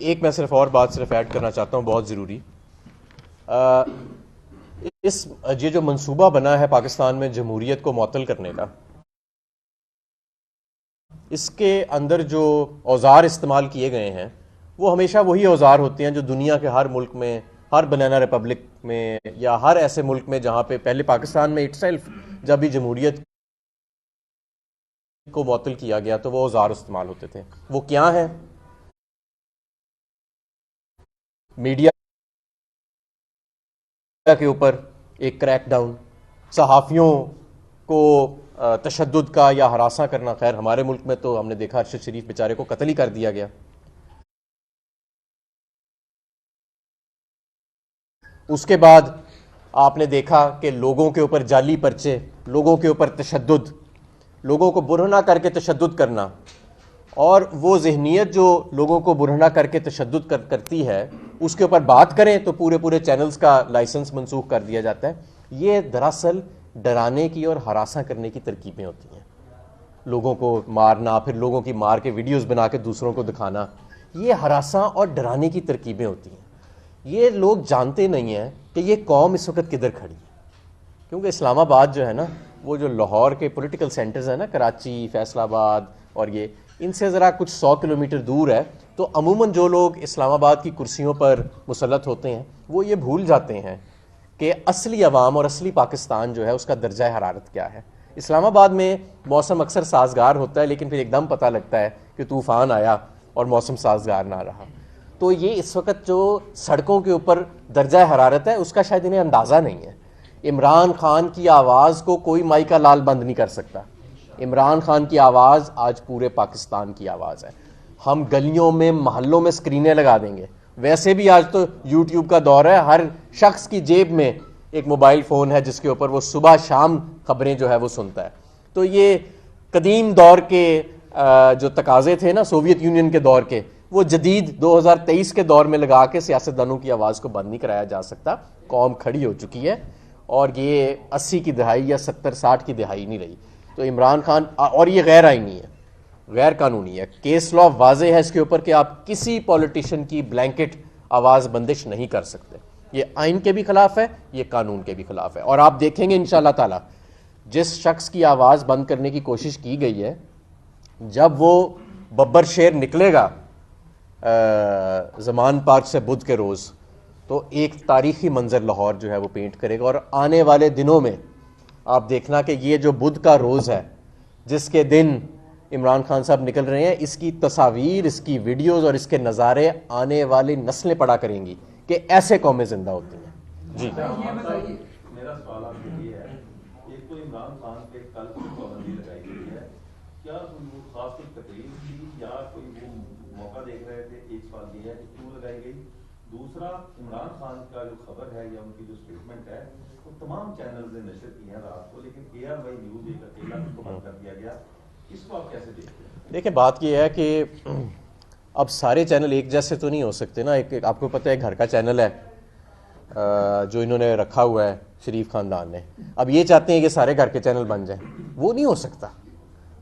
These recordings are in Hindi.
एक मैं सिर्फ और बात सिर्फ ऐड करना चाहता हूँ, बहुत ज़रूरी। ये जो मंसूबा बना है पाकिस्तान में जमहूरियत को मुअत्तल करने का, इसके अंदर जो औजार इस्तेमाल किए गए हैं वो हमेशा वही औजार होते हैं जो दुनिया के हर मुल्क में, हर बनाना रिपब्लिक में या हर ऐसे मुल्क में जहाँ पे पहले पाकिस्तान में इटसेल्फ जब भी जमहूरियत को मुअत्तल किया गया तो वो औजार इस्तेमाल होते थे। वो क्या है? मीडिया के ऊपर एक क्रैकडाउन, सहाफ़ियों को तशद्दुद का या हरासा करना। खैर हमारे मुल्क में तो हमने देखा अरशद शरीफ बेचारे को कत्ल ही कर दिया गया। उसके बाद आपने देखा कि लोगों के ऊपर जाली पर्चे, लोगों के ऊपर तशद्दुद, लोगों को बुरहना करके तशद्दुद करना, और वो जहनीत जो लोगों को बुरहना करके तशद्दुद करती है उसके ऊपर बात करें तो पूरे पूरे चैनल्स का लाइसेंस मनसूख कर दिया जाता है। ये दरअसल डराने की और हरासा करने की तरकीबें होती हैं, लोगों को मारना, फिर लोगों की मार के वीडियोस बना के दूसरों को दिखाना, ये हरासा और डराने की तरकीबें होती हैं। ये लोग जानते नहीं हैं कि ये कौम इस वक्त किधर खड़ी है, क्योंकि इस्लामाबाद जो है ना, वो जो लाहौर के पॉलिटिकल सेंटर्स हैं ना, कराची, फैसलाबाद और ये, इनसे ज़रा कुछ 100 किलोमीटर दूर है। तो अमूमन जो लोग इस्लामाबाद की कुर्सियों पर मुसल्लत होते हैं वो ये भूल जाते हैं कि असली अवाम और असली पाकिस्तान जो है उसका दर्जा हरारत क्या है। इस्लामाबाद में मौसम अक्सर साजगार होता है, लेकिन फिर एकदम पता लगता है कि तूफ़ान आया और मौसम साजगार ना रहा। तो ये इस वक्त जो सड़कों के ऊपर दर्जा हरारत है उसका शायद इन्हें अंदाज़ा नहीं है। इमरान खान की आवाज़ को कोई माई का लाल बंद नहीं कर सकता। इमरान खान की आवाज़ आज पूरे पाकिस्तान की आवाज़ है। हम गलियों में, मोहल्लों में स्क्रीनें लगा देंगे। वैसे भी आज तो यूट्यूब का दौर है, हर शख्स की जेब में एक मोबाइल फ़ोन है जिसके ऊपर वो सुबह शाम खबरें जो है वो सुनता है। तो ये कदीम दौर के जो तकाजे थे ना सोवियत यूनियन के दौर के, वो जदीद 2023 के दौर में लगा के सियासतदानों की आवाज़ को बंद नहीं कराया जा सकता। कौम खड़ी हो चुकी है और ये 80 की दहाई या 70-60 की दहाई नहीं रही। तो इमरान खान, और ये गैर आईनी है, गैर कानूनी है, केस लॉ वाजे है इसके ऊपर कि आप किसी पॉलिटिशियन की ब्लैंकेट आवाज़ बंदिश नहीं कर सकते। ये आइन के भी खिलाफ है, ये कानून के भी खिलाफ है। और आप देखेंगे इंशाअल्लाह ताला जिस शख्स की आवाज़ बंद करने की कोशिश की गई है, जब वो बब्बर शेर निकलेगा ज़मान पार्क से बुध के रोज़, तो एक तारीखी मंजर लाहौर जो है वो पेंट करेगा। और आने वाले दिनों में आप देखना कि ये जो बुध का रोज़ है जिसके दिन इमरान खान साहब निकल रहे हैं, इसकी तस्वीर, इसकी वीडियोस और इसके नज़ारे आने वाली नस्लें पड़ा करेंगी कि ऐसे कौमें जिंदा होती हैं। जी मेरा सवाल आपसे ये है, एक तो इमरान खान पे कल पाबंदी लगाई गई है, क्या खास कोई तकलीफ थी या कोई वो मौका देख रहे थे? एक सवाल ये है कि क्यों लगाई गई। दूसरा, इमरान खान का जो खबर है या उनकी जो स्टेटमेंट है वो तमाम चैनल्स ने नशर की है रात को, लेकिन ARY न्यूज़ एक अकेला उसको बंद कर दिया गया। इसको आप कैसे देखते हैं? देखिए, बात यह है कि अब सारे चैनल एक जैसे तो नहीं हो सकते ना। एक आपको पता है घर का चैनल है जो इन्होंने रखा हुआ है शरीफ खानदान ने, अब ये चाहते हैं कि सारे घर के चैनल बन जाएं, वो नहीं हो सकता,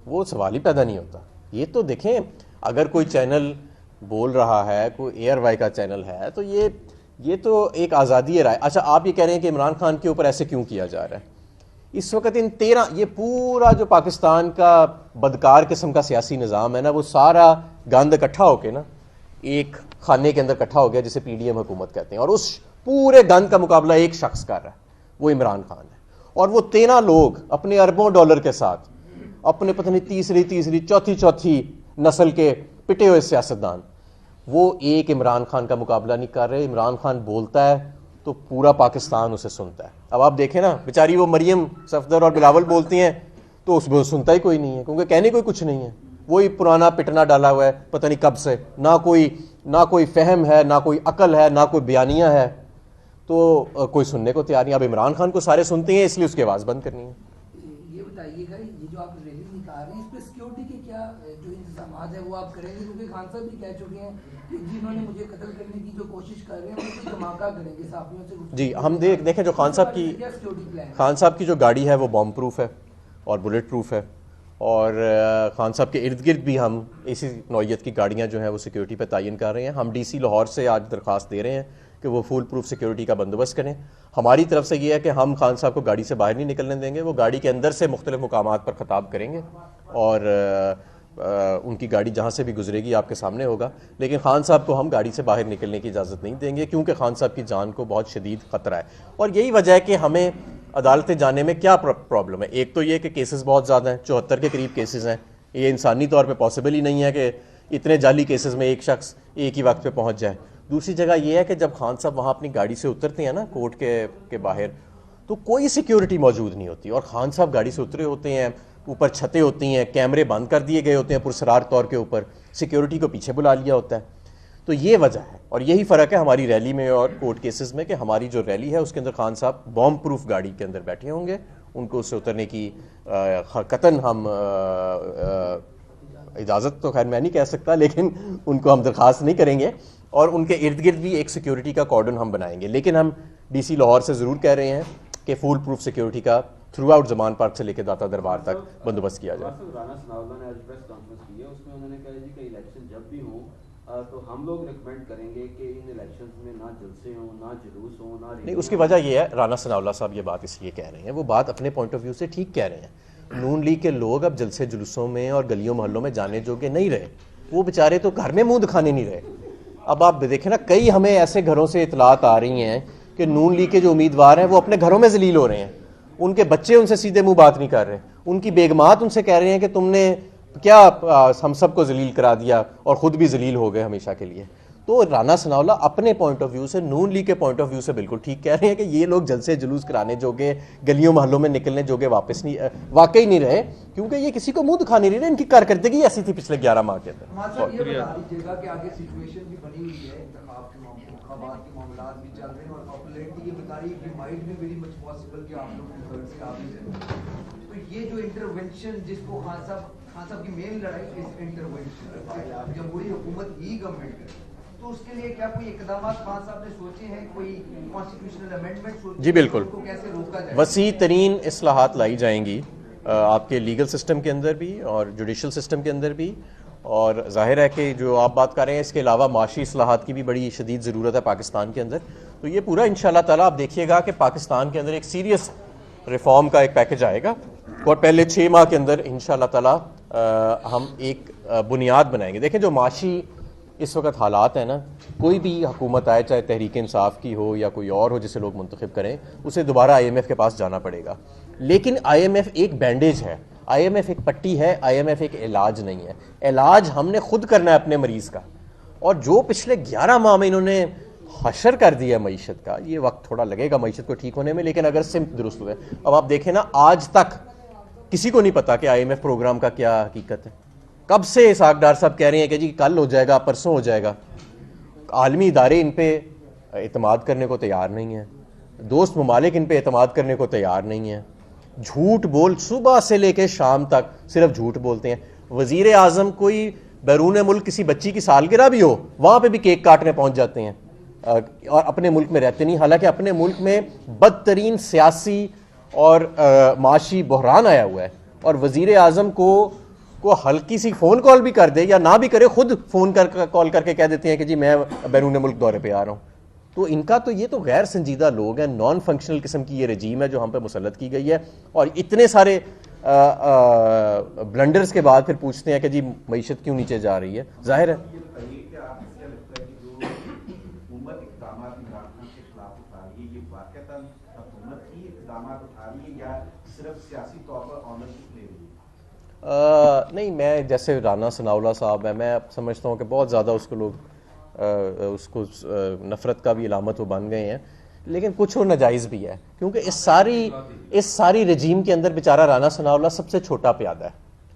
वो सवाल ही पैदा नहीं होता। ये तो देखें, अगर कोई चैनल बोल रहा है, कोई ARY का चैनल है, तो ये तो एक आज़ादी है राय। अच्छा, आप ये कह रहे हैं कि इमरान खान के ऊपर ऐसे क्यों किया जा रहा है? इस वक्त इन 13, ये पूरा जो पाकिस्तान का बदकार किस्म का सियासी निज़ाम है ना, वो सारा गंद इकट्ठा होकर ना एक खाने के अंदर इकट्ठा हो गया जिसे PDM हुकूमत कहते हैं, और उस पूरे गंद का मुकाबला एक शख्स कर रहा है, वो इमरान खान है। और वो 13 लोग अपने अरबों डॉलर के साथ, अपने पता नहीं तीसरी चौथी नस्ल के पिटे हुए सियासतदान, वो एक इमरान खान का मुकाबला नहीं कर रहे। इमरान खान बोलता है तो पूरा पाकिस्तान उसे सुनता है। अब आप देखें ना, बेचारी वो मरियम सफदर और बिलावल बोलती हैं तो उसमें सुनता ही कोई नहीं है, क्योंकि कहने कोई कुछ नहीं है। वही पुराना पिटना डाला हुआ है पता नहीं कब से, ना कोई फहम है, ना कोई अकल है, ना कोई बयानिया है, तो कोई सुनने को तैयार नहीं। अब इमरान खान को सारे सुनते हैं, इसलिए उसकी आवाज़ बंद करनी है। ये बताइएगा, ये जो आप रैली निकाल रहे हैं, इस पर सिक्योरिटी के क्या जो इंतजाम है वो आप करेंगे? क्योंकि खान साहब भी कह चुके हैं कि जिन्होंने मुझे कत्ल करने की जो कोशिश कर रहे हैं वो धमाका करेंगे साफियों से। जी, हम देखें जो खान साहब की जो गाड़ी है वो बॉम्ब प्रूफ है और बुलेट प्रूफ है, और खान साहब के इर्द गिर्द भी हम इसी नौइयत की गाड़ियाँ जो हैं वो सिक्योरिटी पर तयन कर रहे हैं। हम DC लाहौर से आज दरख्वास्त दे रहे हैं कि वो फुल प्रूफ सिक्योरिटी का बंदोबस्त करें। हमारी तरफ से ये है कि हम खान साहब को गाड़ी से बाहर नहीं निकलने देंगे, वो गाड़ी के अंदर से मुख्तलिफ मुकामात पर खिताब करेंगे और उनकी गाड़ी जहाँ से भी गुजरेगी आपके सामने होगा, लेकिन खान साहब को हम गाड़ी से बाहर निकलने की इजाज़त नहीं देंगे क्योंकि खान साहब की जान को बहुत शदीद ख़तरा है। और यही वजह है कि हमें अदालतें जाने में क्या प्रॉब्लम है। एक तो ये कि केसेस बहुत ज़्यादा हैं, 74 के करीब केसेस हैं। ये इंसानी तौर पे पॉसिबल ही नहीं है कि इतने जाली केसेस में एक शख्स एक ही वक्त पे पहुंच जाए। दूसरी जगह ये है कि जब खान साहब वहाँ अपनी गाड़ी से उतरते हैं ना कोर्ट के बाहर, तो कोई सिक्योरिटी मौजूद नहीं होती और खान साहब गाड़ी से उतरे होते हैं, ऊपर छतें होती हैं, कैमरे बंद कर दिए गए होते हैं पुरसरार तौर के ऊपर, सिक्योरिटी को पीछे बुला लिया होता है। तो ये वजह है और यही फ़र्क है हमारी रैली में और कोर्ट केसेस में कि हमारी जो रैली है उसके अंदर खान साहब बॉम्ब प्रूफ गाड़ी के अंदर बैठे होंगे, उनको उससे उतरने की कतन हम इजाज़त तो खैर मैं नहीं कह सकता, लेकिन उनको हम दरख्वास्त नहीं करेंगे और उनके इर्द गिर्द भी एक सिक्योरिटी का कॉर्डन हम बनाएंगे। लेकिन हम DC लाहौर से ज़रूर कह रहे हैं कि फुल प्रूफ सिक्योरिटी का थ्रू आउट जमान पार्क से लेकर दाता दरबार तक बंदोबस्त किया जाए। राना सनाउल्लाह ने आज प्रेस कॉन्फ्रेंस की है, उसमें उन्होंने कहा जी कि इलेक्शन जब भी हो तो हम लोग रिकमेंड करेंगे कि इन इलेक्शंस में ना जलसे हों, ना जुलूस हो, ना नहीं, उसकी वजह यह है, राना सनाउल्लाह साहब ये बात इसलिए कह रहे हैं, वो बात अपने पॉइंट ऑफ व्यू से ठीक कह रहे हैं। नून लीग के लोग अब जलसे जुलूसों में और गलियों मोहल्लों में जाने जोगे नहीं रहे, वो बेचारे तो घर में मुंह दिखाने नहीं रहे। अब आप देखें ना, कई हमें ऐसे घरों से इतलात आ रही हैं कि नून लीग के जो उम्मीदवार हैं वो अपने घरों में जलील हो रहे हैं, उनके बच्चे उनसे सीधे मुंह बात नहीं कर रहे, उनकी बेगमात उनसे कह रहे हैं कि तुमने क्या हम सबको जलील करा दिया और ख़ुद भी जलील हो गए हमेशा के लिए। तो राना सनाउल्लाह अपने पॉइंट ऑफ व्यू से, नून लीग के पॉइंट ऑफ व्यू से बिल्कुल ठीक कह रहे हैं कि ये लोग जलसे जुलूस कराने जोगे, गलियों मोहल्लों में निकलने जोगे वाकई नहीं रहे, क्योंकि ये किसी को मुंह दिखाने नहीं रहे। इनकी कारकर्दगी ऐसी थी पिछले 11 माह के अंदर। ये बता दीजिएगा कि आगे सिचुएशन भी बनी हुई है, इंतखाब के मामलात भी चल रहे हैं और पॉपुलैरिटी ये बता रही है कि माइट में वेरी मच पॉसिबल कि आप लोग थर्ड से आप ही। तो ये जो इंटरवेंशन जिसको खान साहब की मेन लड़ाई इस इंटरवेंशन जमहूरी हुकूमत ही गवर्नमेंट करे, तो उसके लिए क्या कोई इकदाम खान साहब ने सोचे हैं, कोई कॉन्स्टिट्यूशनल अमेंडमेंट सोचे? जी बिल्कुल, उनको कैसे रोका जाए? वसी तरीन इस्लाहात लाई जाएंगी आपके लीगल सिस्टम के अंदर भी और जुडिशल सिस्टम के अंदर भी, और जाहिर है कि जो आप बात कर रहे हैं इसके अलावा माशी इस्लाहात की भी बड़ी शदीद ज़रूरत है पाकिस्तान के अंदर। तो ये पूरा इंशाअल्लाह ताला आप देखिएगा कि पाकिस्तान के अंदर एक सीरियस रिफॉर्म का एक पैकेज आएगा और पहले 6 माह के अंदर इंशाअल्लाह ताला हम एक बुनियाद बनाएंगे। देखें, जो माशी इस वक्त हालात है ना, कोई भी हुकूमत आए, चाहे तहरीक इंसाफ की हो या कोई और हो जिसे लोग मुंतखब करें, उसे दोबारा IMF के पास जाना पड़ेगा। लेकिन IMF एक बैंडेज है, IMF एक पट्टी है, IMF एक इलाज नहीं है। इलाज हमने खुद करना है अपने मरीज़ का, और जो पिछले 11 माह में इन्होंने हशर कर दिया मईशत का, ये वक्त थोड़ा लगेगा मईशत को ठीक होने में, लेकिन अगर सिम्त दुरुस्त हुए। अब आप देखें ना, आज तक किसी को नहीं पता कि IMF प्रोग्राम का क्या हकीकत है। कब से इसहाक डार साहब कह रहे हैं कि जी कल हो जाएगा, परसों हो जाएगा। आलमी इदारे इन पे एतमाद करने को तैयार नहीं है, दोस्त ममालिक इन पे एतमाद करने को तैयार नहीं है, झूठ बोल सुबह से लेकर शाम तक सिर्फ झूठ बोलते हैं। वजीर आजम कोई बैरून मुल्क किसी बच्ची की सालगिरह भी हो, वहाँ पे भी केक काटने पहुँच जाते हैं और अपने मुल्क में रहते नहीं। हालांकि अपने मुल्क में बदतरीन सियासी और माशी बहरान आया हुआ है, और वजीर आजम को हल्की सी फ़ोन कॉल भी कर दे या ना भी करे, खुद फ़ोन कॉल करके कह देते हैं कि जी मैं बैरून मुल्क दौरे पे आ रहा हूँ। तो इनका तो ये तो गैर संजीदा लोग हैं, नॉन फंक्शनल किस्म की ये रजीम है जो हम पे मुसल्लत की गई है, और इतने सारे ब्लंडर्स के बाद फिर पूछते हैं कि जी मईशत क्यों नीचे जा रही है। जाहिर है नहीं, मैं जैसे राना सनाउल्लाह साहब है, मैं समझता हूँ कि बहुत ज़्यादा उसको लोग उसको नफ़रत का भी इलामत वो बन गए हैं, लेकिन कुछ वो नाजायज़ भी है, क्योंकि इस सारी रजीम के अंदर बेचारा राना सनाउल्लाह सबसे छोटा प्यादा है।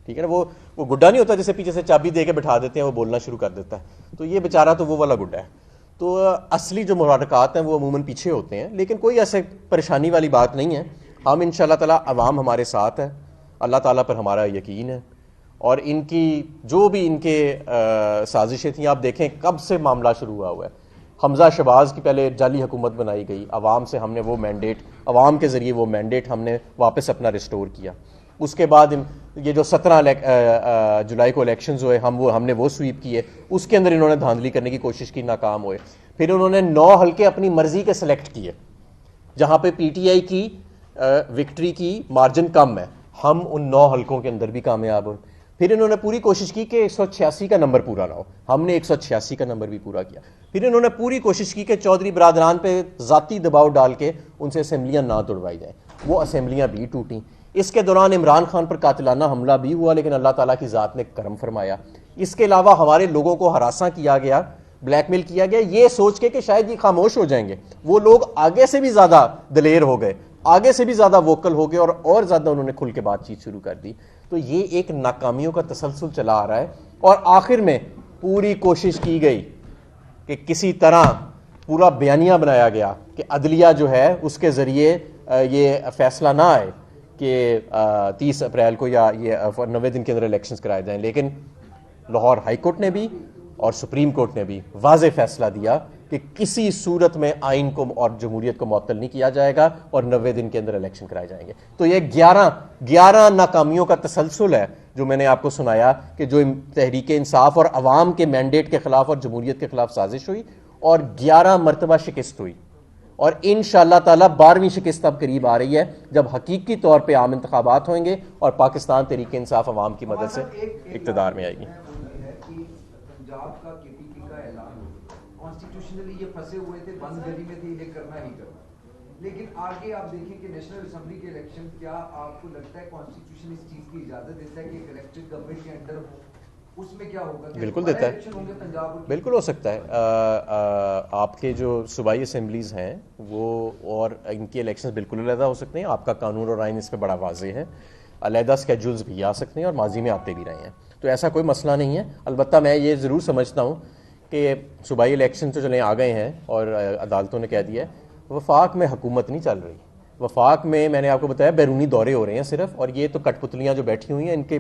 ठीक है ना, वो गुड्डा नहीं होता जिसे पीछे से चाबी दे के बिठा देते हैं, वो बोलना शुरू कर देता है, तो ये बेचारा तो वो वाला गुड्डा है। तो असली जो मुरादकात हैं वो अमूमन पीछे होते हैं, लेकिन कोई ऐसे परेशानी वाली बात नहीं है। हम इंशाअल्लाह ताला अवाम हमारे साथ है, अल्लाह ताला पर हमारा यकीन है, और इनकी जो भी इनके साजिशें थी, आप देखें कब से मामला शुरू हुआ है। हमजा शहबाज की पहले जाली हुकूमत बनाई गई, अवाम से हमने वो मैंडेट, अवाम के ज़रिए वो मैंडेट हमने वापस अपना रिस्टोर किया। उसके बाद ये जो 17 जुलाई को इलेक्शंस हुए हमने वो स्वीप किए, उसके अंदर इन्होंने धांधली करने की कोशिश की, नाकाम हुए। फिर उन्होंने 9 हल्के अपनी मर्जी के सिलेक्ट किए जहां पे पीटीआई की विक्ट्री की मार्जिन कम है, हम उन 9 हल्कों के अंदर भी कामयाब हुए। फिर इन्होंने पूरी कोशिश की कि 186 का नंबर पूरा ना हो, हमने 186 का नंबर भी पूरा किया। फिर इन्होंने पूरी कोशिश की कि चौधरी बरादरान पे ज़ाती दबाव डाल के उनसे असेंबलियां ना तोड़वाई जाएं, वो असेंबलियां भी टूटी। इसके दौरान इमरान खान पर कातिलाना हमला भी हुआ, लेकिन अल्लाह ताला की ज़ात ने करम फरमाया। इसके अलावा हमारे लोगों को हरासा किया गया, ब्लैकमेल किया गया, ये सोच के कि शायद ये खामोश हो जाएंगे। वो लोग आगे से भी ज़्यादा दलेर हो गए, आगे से भी ज़्यादा वोकल हो गए और ज़्यादा उन्होंने खुल के बातचीत शुरू कर दी। तो ये एक नाकामियों का तसलसल चला आ रहा है और आखिर में पूरी कोशिश की गई कि किसी तरह पूरा बयानिया बनाया गया कि अदलिया जो है उसके ज़रिए ये फैसला ना आए कि 30 अप्रैल को या ये 90 दिन के अंदर इलेक्शंस कराए जाएं। लेकिन लाहौर हाई कोर्ट ने भी और सुप्रीम कोर्ट ने भी वाज़े फैसला दिया कि किसी सूरत में आइन को और जमहूरियत को मुअत्तल नहीं किया जाएगा और 90 दिन के अंदर इलेक्शन कराए जाएंगे। तो ये 11 नाकामियों का तसलसल है जो मैंने आपको सुनाया कि जो तहरीक इंसाफ और अवाम के मैंडेट के खिलाफ और जमहूरियत के खिलाफ साजिश हुई और 11 मरतबा शिकस्त हुई और इंशाअल्लाह ताला 12वीं शिकस्त अब करीब आ रही है जब हकीकी तौर पर आम इंतखाबात होंगे और पाकिस्तान तहरीक इंसाफ अवाम की मदद से इक़्तिदार में आएगी। पंजाब का केपीपी का ऐलान कॉन्स्टिट्यूशनली ये फंसे हुए थे, बंद गली में थे, ये करना ही करना। लेकिन आगे आप देखें कि नेशनल असेंबली के इलेक्शन, क्या आपको लगता है कॉन्स्टिट्यूशन इस चीज की इजाजत देता है कि एक इलेक्टेड गवर्नमेंट के अंडर हो? उसमें क्या होगा? बिल्कुल देता है, बिल्कुल हो सकता है। आपके जो सूबाई असेंबलीज हैं वो और इनके इलेक्शंस बिल्कुल अलग हो सकते हैं। आपका कानून और आइन इस पर बड़ा वाज़ेह है, अलहदा स्केड्यूल्स भी आ सकते हैं और माजी में आते भी रहे हैं, तो ऐसा कोई मसला नहीं है। अलबत्ता मैं ये ज़रूर समझता हूँ कि सूबाई इलेक्शन तो चले आ गए हैं और अदालतों ने कह दिया है, वफाक में हुकूमत नहीं चल रही। वफाक में मैंने आपको बताया बैरूनी दौरे हो रहे हैं सिर्फ, और ये तो कठपुतलियाँ जो बैठी हुई हैं इनके